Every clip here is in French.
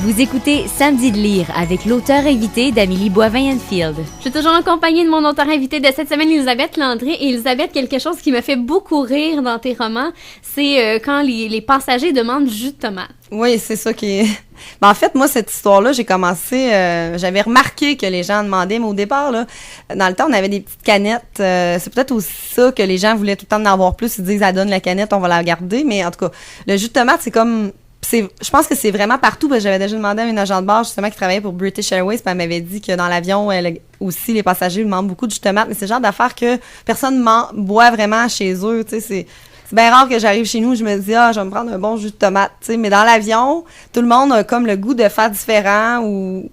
Vous écoutez Samedi de lire avec l'auteur invité d'Amélie Boivin-Enfield. Je suis toujours accompagnée de mon auteur invité de cette semaine, Elisabeth Landry. Et Elisabeth, quelque chose qui me fait beaucoup rire dans tes romans, c'est quand les passagers demandent du jus de tomate. Oui, c'est ça qui est... Ben, en fait, moi, cette histoire-là, j'ai commencé... j'avais remarqué que les gens demandaient, mais au départ, là, dans le temps, on avait des petites canettes. C'est peut-être aussi ça que les gens voulaient tout le temps en avoir plus. Ils disent, ah, donne la canette, on va la garder. Mais en tout cas, le jus de tomate, c'est comme... je pense que c'est vraiment partout, parce que j'avais déjà demandé à une agent de bar, justement, qui travaillait pour British Airways, puis elle m'avait dit que dans l'avion, aussi, les passagers demandent beaucoup de jus de tomate. Mais c'est le genre d'affaires que personne boit vraiment chez eux, tu sais, c'est bien rare que j'arrive chez nous et je me dis, je vais me prendre un bon jus de tomate, tu sais. Mais dans l'avion, tout le monde a comme le goût de faire différent ou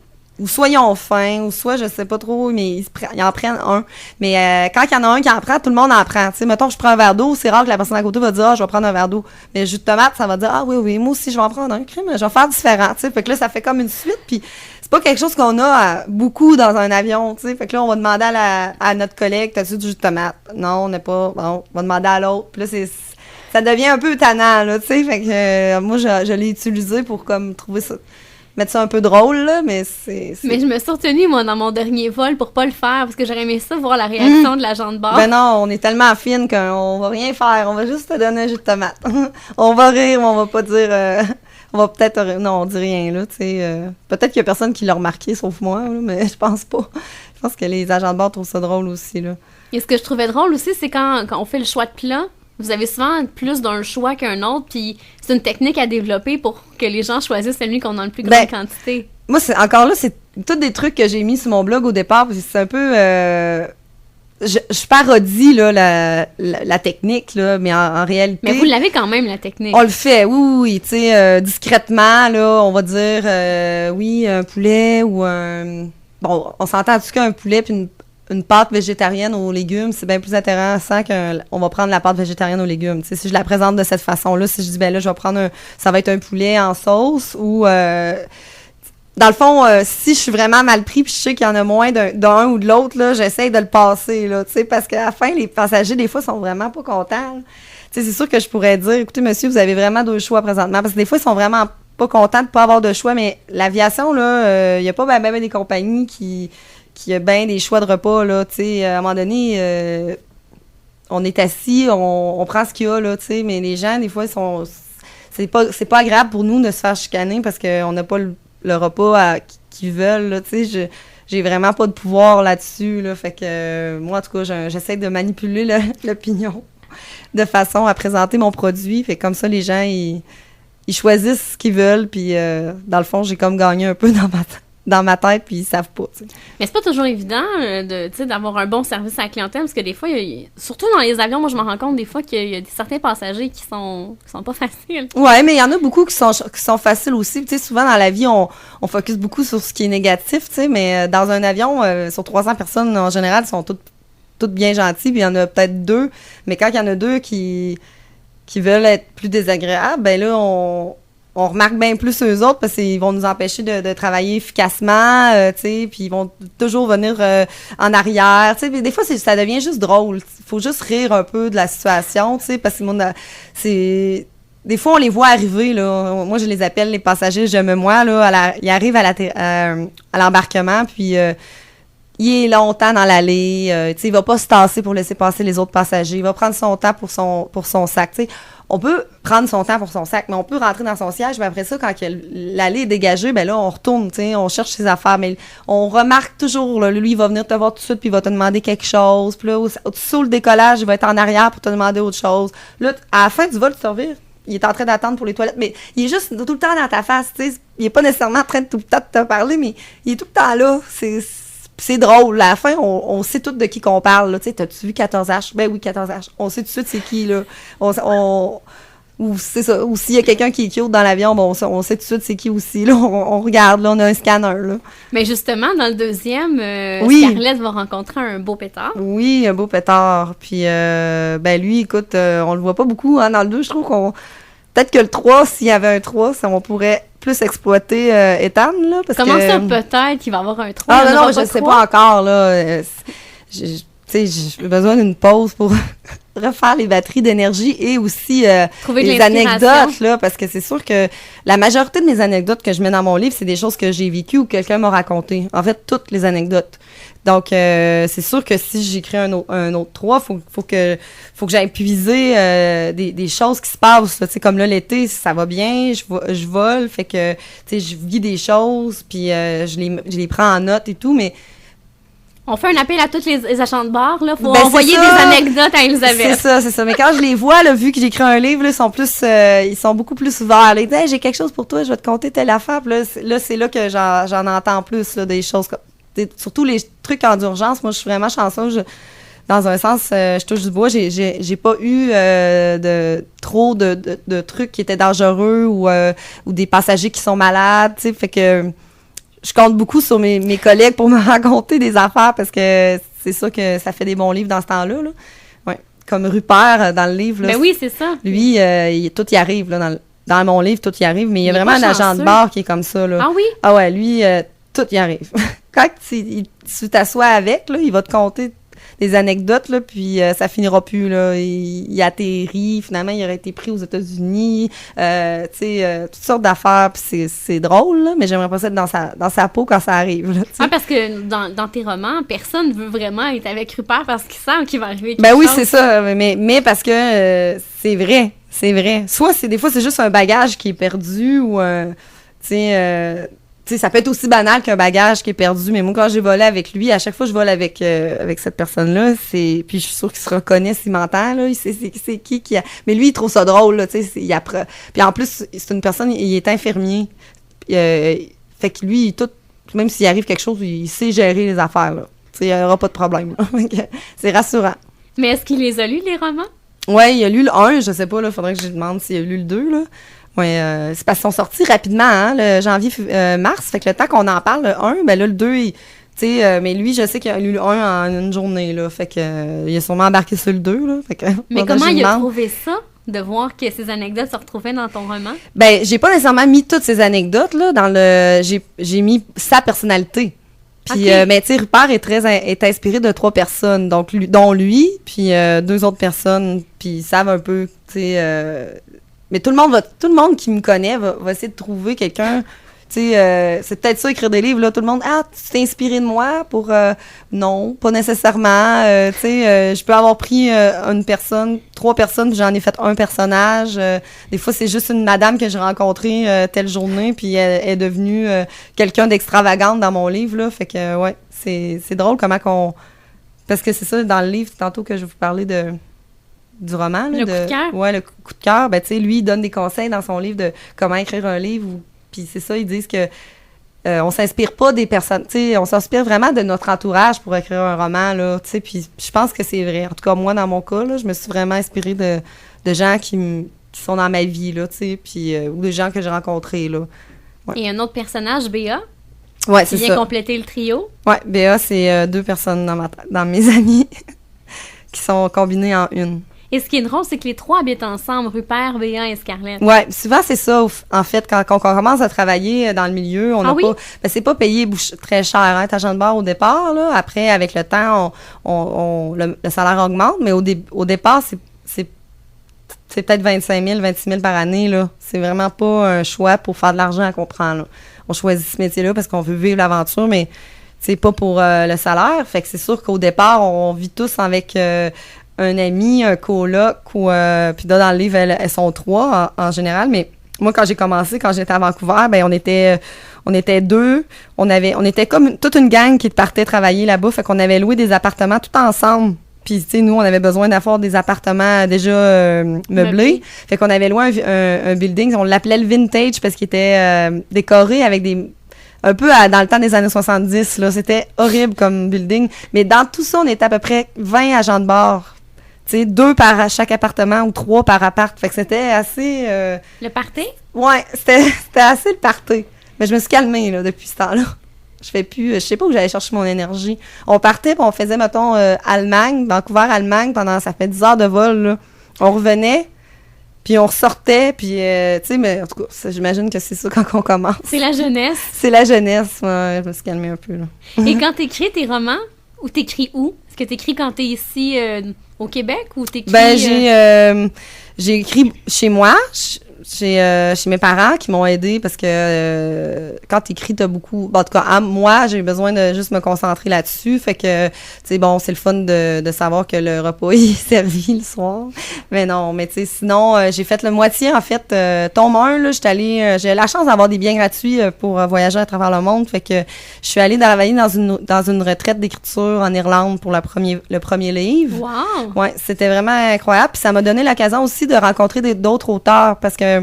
soit ils ont faim, ou soit je sais pas trop, mais ils en prennent un. Mais quand il y en a un qui en prend, tout le monde en prend. Tu sais, mettons que je prends un verre d'eau, c'est rare que la personne à côté va dire, je vais prendre un verre d'eau. Mais le jus de tomate, ça va dire, oui, moi aussi, je vais en prendre un crème, je vais faire différent, tu sais. Fait que là, ça fait comme une suite, puis c'est pas quelque chose qu'on a beaucoup dans un avion, tu sais. Fait que là, on va demander à notre collègue, t'as-tu du jus de tomate? Non, on n'est pas. Bon, on va demander à l'autre. Puis là, ça devient un peu tannant, là, tu sais. Fait que moi, je l'ai utilisé pour comme trouver ça, mettre ça un peu drôle, là, mais c'est... Mais je me suis retenue, moi, dans mon dernier vol pour pas le faire, parce que j'aurais aimé ça, voir la réaction de l'agent de bord. Ben non, on est tellement fine qu'on va rien faire, on va juste te donner un jus de tomate. On va rire, mais on va pas dire... on va peut-être... Non, on dit rien, là, tu sais. Peut-être qu'il y a personne qui l'a remarqué, sauf moi, là, mais je pense pas. Je pense que les agents de bord trouvent ça drôle aussi, là. Et ce que je trouvais drôle aussi, c'est quand on fait le choix de plat, vous avez souvent plus d'un choix qu'un autre, puis c'est une technique à développer pour que les gens choisissent celui qu'on a le plus grande quantité. Moi, c'est tous des trucs que j'ai mis sur mon blog au départ, parce que c'est un peu... je parodie là, la technique, là, mais en réalité... Mais vous l'avez quand même, la technique. On le fait, oui, tu sais, discrètement, là, on va dire, oui, un poulet ou un... Bon, on s'entend en tout cas un poulet puis une pâte végétarienne aux légumes, c'est bien plus intéressant qu'on va prendre la pâte végétarienne aux légumes. Tu sais, si je la présente de cette façon-là, si je dis, ben là, je vais prendre ça va être un poulet en sauce ou... dans le fond, si je suis vraiment mal pris puis je sais qu'il y en a moins d'un ou de l'autre, là, j'essaye de le passer, là, tu sais, parce qu'à la fin, les passagers, des fois, sont vraiment pas contents. Tu sais, c'est sûr que je pourrais dire, écoutez, monsieur, vous avez vraiment deux choix présentement, parce que des fois, ils sont vraiment pas contents de pas avoir de choix, mais l'aviation, là, il y a pas même des compagnies qui a bien des choix de repas, là, tu sais, à un moment donné, on est assis, on prend ce qu'il y a, là, tu sais, mais les gens, des fois, c'est pas agréable pour nous de se faire chicaner parce qu'on n'a pas le repas qu'ils veulent, là, tu sais, j'ai vraiment pas de pouvoir là-dessus, là, fait que moi, en tout cas, j'essaie de manipuler l'opinion de façon à présenter mon produit, fait que comme ça, les gens, ils choisissent ce qu'ils veulent, puis dans le fond, j'ai comme gagné un peu dans ma tête, puis ils savent pas, tu sais. Mais c'est pas toujours évident d'avoir un bon service à la clientèle, parce que des fois, surtout dans les avions, moi je me rends compte des fois qu'il y a certains passagers qui sont pas faciles. Ouais, mais il y en a beaucoup qui sont faciles aussi. Tu sais, souvent dans la vie, on focus beaucoup sur ce qui est négatif, tu sais, mais dans un avion, sur 300 personnes, en général, sont toutes bien gentilles, puis il y en a peut-être deux, mais quand il y en a deux qui veulent être plus désagréables, ben là, on remarque bien plus eux autres parce qu'ils vont nous empêcher de travailler efficacement, tu sais, puis ils vont toujours venir en arrière, tu sais. Des fois, ça devient juste drôle. Il faut juste rire un peu de la situation, tu sais, parce que des fois, on les voit arriver, là. Moi, je les appelle les passagers je me moi, là. Ils arrivent à l'embarquement, puis il est longtemps dans l'allée, tu sais, il va pas se tasser pour laisser passer les autres passagers. Il va prendre son temps pour son sac, tu sais. On peut prendre son temps pour son sac, mais on peut rentrer dans son siège, mais après ça, quand l'allée est dégagée, ben là, on retourne, tu sais, on cherche ses affaires, mais on remarque toujours, là, lui, il va venir te voir tout de suite, puis il va te demander quelque chose, puis là, sous le décollage, il va être en arrière pour te demander autre chose. Là, à la fin du vol, tu te revires, il est en train d'attendre pour les toilettes, mais il est juste tout le temps dans ta face, tu sais, il est pas nécessairement en train de tout le temps de te parler, mais il est tout le temps là, c'est drôle. À la fin, on sait tout de qui qu'on parle. Là. Tu sais, t'as-tu vu 14H? Ben oui, 14H. On sait tout de suite c'est qui, là. Ou c'est ça. Ou s'il y a quelqu'un qui est cute dans l'avion, bon, on sait tout de suite c'est qui aussi. Là. On regarde, là, on a un scanner. Là. Mais justement, dans le deuxième, oui. Scarlett va rencontrer un beau pétard. Oui, un beau pétard. Puis, ben lui, écoute, on le voit pas beaucoup. Hein, dans le 2, je trouve qu'on... Peut-être que le 3, s'il y avait un 3, on pourrait plus exploiter Ethan, là. Parce Comment ça, peut-être qu'il va avoir un 3? Ah non, je sais pas encore, là. Tu tu sais, j'ai besoin d'une pause pour refaire les batteries d'énergie et aussi Trouver de les l'inspiration. anecdotes, là, parce que c'est sûr que la majorité de mes anecdotes que je mets dans mon livre, c'est des choses que j'ai vécues ou que quelqu'un m'a racontées. En fait, toutes les anecdotes. Donc, c'est sûr que si j'écris un autre 3, faut que j'aille puiser des choses qui se passent. Tu sais, comme là, l'été, ça va bien, je vole, fait que, tu sais, je vis des choses, puis je les prends en note et tout, mais On fait un appel à tous les agents de bar, là. Faut Ben, c'est envoyer ça. des anecdotes à Elisabeth. c'est ça. Mais quand je les vois, là, vu que j'écris un livre, là, ils sont beaucoup plus ouverts. Là. Ils disent, hey, j'ai quelque chose pour toi, je vais te conter telle affaire. Puis là, c'est là que j'en entends plus, là, des choses comme, surtout les trucs en urgence. Moi, je suis vraiment chanceuse. Dans un sens, je touche du bois. J'ai pas eu trop de trucs qui étaient dangereux ou des passagers qui sont malades. Tu sais, fait que je compte beaucoup sur mes collègues pour me raconter des affaires parce que c'est sûr que ça fait des bons livres dans ce temps-là. Là. Ouais. Comme Rupert dans le livre. Là, Ben oui, c'est ça. lui, tout y arrive. Là, dans mon livre, tout y arrive. Mais il y a Il est vraiment pas un agent de chanceux. bar qui est comme ça. Là. Ah oui? Ah ouais, lui, tout y arrive. Quand tu t'assois avec, là, il va te conter des anecdotes, là, puis ça finira plus, là. Il atterrit, finalement, il aurait été pris aux États-Unis, tu sais, toutes sortes d'affaires, puis c'est drôle, là, mais j'aimerais pas ça être dans sa peau quand ça arrive, là, tu sais. Ah, parce que dans tes romans, personne ne veut vraiment être avec Rupert parce qu'il sent qu'il va arriver quelque Ben oui, chose. c'est ça, mais parce que c'est vrai. Soit des fois, c'est juste un bagage qui est perdu ou, tu sais, ça peut être aussi banal qu'un bagage qui est perdu, mais moi, quand j'ai volé avec lui, à chaque fois que je vole avec cette personne-là, puis je suis sûre qu'il se reconnaît s'il m'entend, là, il sait c'est qui a... Mais lui, il trouve ça drôle, là, tu sais, il apprend. Puis en plus, c'est une personne, il est infirmier. Fait que lui, même s'il arrive quelque chose, il sait gérer les affaires, là. Tu sais, il n'y aura pas de problème, là. C'est rassurant. Mais est-ce qu'il les a lus, les romans? Ouais, il a lu le 1, je sais pas, là, faudrait que je lui demande s'il a lu le 2, là. Ouais, c'est parce qu'ils sont sortis rapidement, hein, le janvier-mars. Fait que le temps qu'on en parle, le 1, ben là, le 2, tu sais, mais lui, je sais qu'il a lu le 1 en une journée, là. Fait que, il a sûrement embarqué sur le 2, là. Fait que, Mais faudrait que comment je lui il a demande. trouvé ça, de voir que ces anecdotes se retrouvaient dans ton roman? Ben, j'ai pas nécessairement mis toutes ces anecdotes, là, j'ai mis sa personnalité. Puis, Ok. mais tu sais, Rupert est inspiré de 3 personnes, donc dont lui, puis 2 autres personnes, puis ils savent un peu, tu sais, mais tout le monde qui me connaît va essayer de trouver quelqu'un, tu sais, c'est peut-être ça, écrire des livres, là, tout le monde, ah, tu t'es inspiré de moi pour, non, pas nécessairement, tu sais, je peux avoir pris 3 personnes, puis j'en ai fait un personnage, des fois, c'est juste une madame que j'ai rencontrée telle journée, puis elle est devenue quelqu'un d'extravagante dans mon livre, là, fait que, ouais, c'est drôle comment parce que c'est ça, dans le livre, tantôt que je vais vous parler du roman. Là, Le coup de cœur. Ouais, le coup de cœur. Ben, tu sais, lui, il donne des conseils dans son livre de comment écrire un livre. Puis c'est ça, ils disent que on s'inspire pas des personnes. Tu sais, on s'inspire vraiment de notre entourage pour écrire un roman, là. Tu sais, puis je pense que c'est vrai. En tout cas, moi, dans mon cas, là, je me suis vraiment inspirée de gens qui sont dans ma vie, là, tu sais, puis ou des gens que j'ai rencontrés, là. Ouais. Et un autre personnage, Béa, Ouais, qui c'est vient ça. compléter le trio. Ouais, Béa, c'est 2 personnes dans mes amis qui sont combinées en une. Et ce qui est drôle, c'est que les 3 habitent ensemble, Rupert, Béa et Scarlett. Ouais, souvent c'est ça en fait quand on commence à travailler dans le milieu, on n'a oui? pas c'est pas payé très cher hein, être agent de bar au départ là, après avec le temps le salaire augmente, mais au départ c'est peut-être 25 000, 26 000 par année là, c'est vraiment pas un choix pour faire de l'argent qu'on prend là. On choisit ce métier-là parce qu'on veut vivre l'aventure mais c'est pas pour le salaire, fait que c'est sûr qu'au départ on vit tous avec un ami, un coloc, ou puis là, dans le livre, elles sont 3 en général, mais moi, quand j'ai commencé, quand j'étais à Vancouver, ben on était 2, on était comme toute une gang qui partait travailler là-bas, fait qu'on avait loué des appartements tout ensemble. Puis, tu sais, nous, on avait besoin d'avoir des appartements déjà meublés. Fait qu'on avait loué un building, on l'appelait le Vintage parce qu'il était décoré avec un peu dans le temps des années 70, là. C'était horrible comme building. Mais dans tout ça, on était à peu près 20 agents de bar. Tu sais, 2 par chaque appartement ou 3 par appart. Fait que c'était assez... Le party? Ouais, c'était assez le party. Mais je me suis calmée, là, depuis ce temps-là. Je sais pas où j'allais chercher mon énergie. On partait, puis on faisait, mettons, Vancouver-Allemagne, ça fait 10 heures de vol, là. On revenait, puis on ressortait, puis, tu sais, mais en tout cas, j'imagine que c'est ça quand on commence. C'est la jeunesse. C'est la jeunesse, ouais, je me suis calmée un peu, là. Et quand t'écris tes romans, Ou t'écris où? Est-ce que t'écris quand t'es ici au Québec ou t'écris... Ben, j'ai écrit chez moi, chez mes parents qui m'ont aidé parce que quand t'écris, t'as beaucoup... Bon, en tout cas, moi, j'ai besoin de juste me concentrer là-dessus. Fait que, tu sais, bon, c'est le fun de savoir que le repas est servi le soir. Mais non, mais tu sais, sinon, j'ai fait le moitié, en fait. Tome 1, là, j'ai la chance d'avoir des biens gratuits pour voyager à travers le monde. Fait que je suis allée travailler dans une retraite d'écriture en Irlande pour le premier livre. Wow! Ouais, c'était vraiment incroyable. Puis ça m'a donné l'occasion aussi de rencontrer d'autres auteurs parce que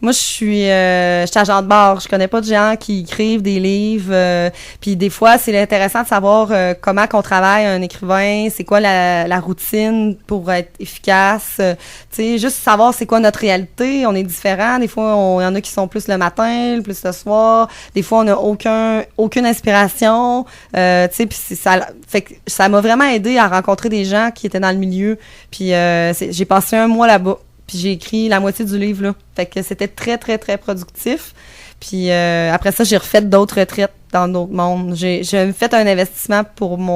moi, je suis agent de bord. Je connais pas de gens qui écrivent des livres. Puis des fois, c'est intéressant de savoir comment qu'on travaille un écrivain, c'est quoi la routine pour être efficace. Tu sais, juste savoir c'est quoi notre réalité. On est différents. Des fois, il y en a qui sont plus le matin, plus le soir. Des fois, on n'a aucune inspiration. Tu sais, puis fait que ça m'a vraiment aidé à rencontrer des gens qui étaient dans le milieu. Puis j'ai passé 1 mois là-bas. Puis j'ai écrit la moitié du livre, là. Fait que c'était très, très, très productif. Puis après ça, j'ai refait d'autres retraites dans d'autres mondes. J'ai fait un investissement pour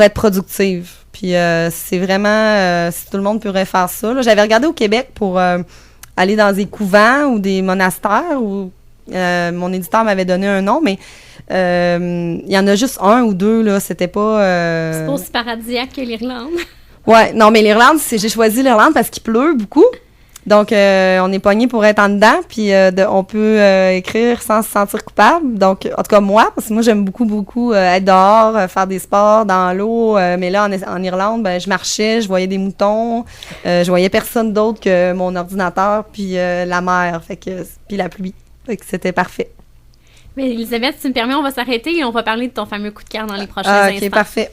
être productive. Puis c'est vraiment... si tout le monde pourrait faire ça. Là. J'avais regardé au Québec pour aller dans des couvents ou des monastères où mon éditeur m'avait donné un nom, mais il y en a juste 1 ou 2, là. C'était pas... C'est pas aussi paradisiaque que l'Irlande. Ouais, non, mais l'Irlande, j'ai choisi l'Irlande parce qu'il pleut beaucoup. Donc, on est pogné pour être en dedans, puis on peut écrire sans se sentir coupable. Donc, en tout cas, moi, parce que moi, j'aime beaucoup être dehors, faire des sports dans l'eau. Mais là, en Irlande, ben, je marchais, je voyais des moutons, je voyais personne d'autre que mon ordinateur, puis la mer, puis la pluie. Fait que c'était parfait. Mais Elisabeth, si tu me permets, on va s'arrêter et on va parler de ton fameux coup de cœur dans les prochains instants. OK, parfait.